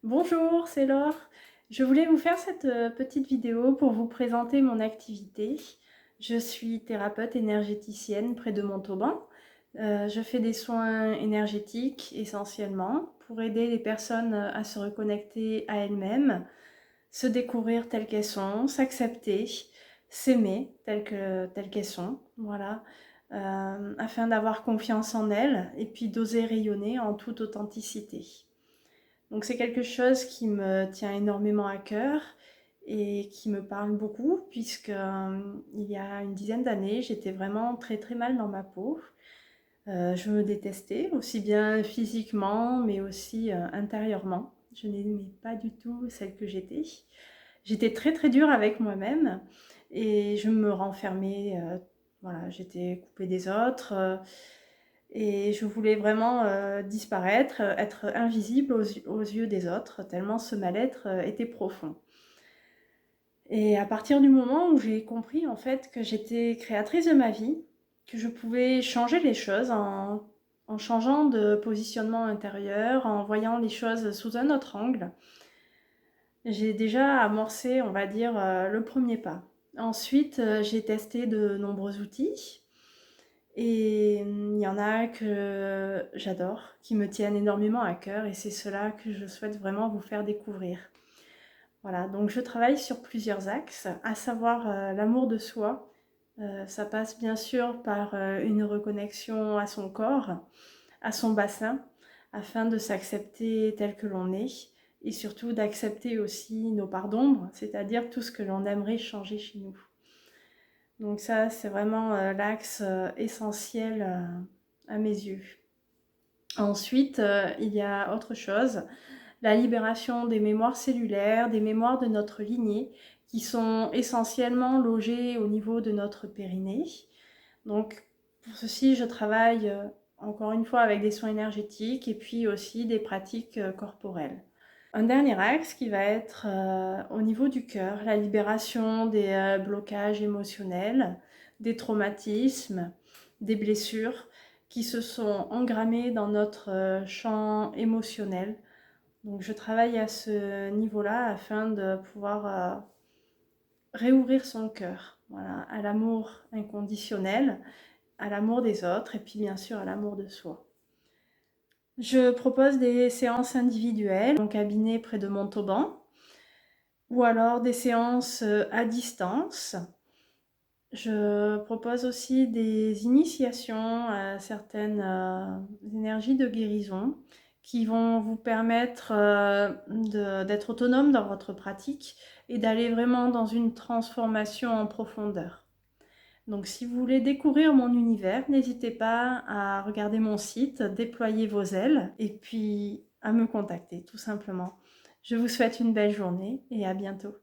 Bonjour, c'est Laure. Je voulais vous faire cette petite vidéo pour vous présenter mon activité. Je suis thérapeute énergéticienne près de Montauban. Je fais des soins énergétiques essentiellement pour aider les personnes à se reconnecter à elles-mêmes, se découvrir telles qu'elles sont, s'accepter, s'aimer telles qu'elles sont, voilà, afin d'avoir confiance en elles et puis d'oser rayonner en toute authenticité. Donc c'est quelque chose qui me tient énormément à cœur et qui me parle beaucoup puisque il y a une dizaine d'années, j'étais vraiment très très mal dans ma peau. Je me détestais aussi bien physiquement mais aussi intérieurement. Je n'aimais pas du tout celle que j'étais. J'étais très très dure avec moi-même et je me renfermais. Voilà, j'étais coupée des autres. Et je voulais vraiment disparaître, être invisible aux yeux des autres, tellement ce mal-être était profond. Et à partir du moment où j'ai compris en fait que j'étais créatrice de ma vie, que je pouvais changer les choses en changeant de positionnement intérieur, en voyant les choses sous un autre angle, j'ai déjà amorcé, on va dire, le premier pas. Ensuite, j'ai testé de nombreux outils. Et il y en a que j'adore, qui me tiennent énormément à cœur et c'est cela que je souhaite vraiment vous faire découvrir. Voilà, donc je travaille sur plusieurs axes, à savoir l'amour de soi. Ça passe bien sûr par une reconnexion à son corps, à son bassin, afin de s'accepter tel que l'on est et surtout d'accepter aussi nos parts d'ombre, c'est-à-dire tout ce que l'on aimerait changer chez nous. Donc ça, c'est vraiment l'axe essentiel à mes yeux. Ensuite, il y a autre chose, la libération des mémoires cellulaires, des mémoires de notre lignée, qui sont essentiellement logées au niveau de notre périnée. Donc pour ceci, je travaille encore une fois avec des soins énergétiques et puis aussi des pratiques corporelles. Un dernier axe qui va être au niveau du cœur, la libération des blocages émotionnels, des traumatismes, des blessures qui se sont engrammées dans notre champ émotionnel. Donc je travaille à ce niveau-là afin de pouvoir réouvrir son cœur, voilà, à l'amour inconditionnel, à l'amour des autres et puis bien sûr à l'amour de soi. Je propose des séances individuelles en cabinet près de Montauban ou alors des séances à distance. Je propose aussi des initiations à certaines énergies de guérison qui vont vous permettre d'être autonome dans votre pratique et d'aller vraiment dans une transformation en profondeur. Donc si vous voulez découvrir mon univers, n'hésitez pas à regarder mon site, déployer vos ailes et puis à me contacter tout simplement. Je vous souhaite une belle journée et à bientôt.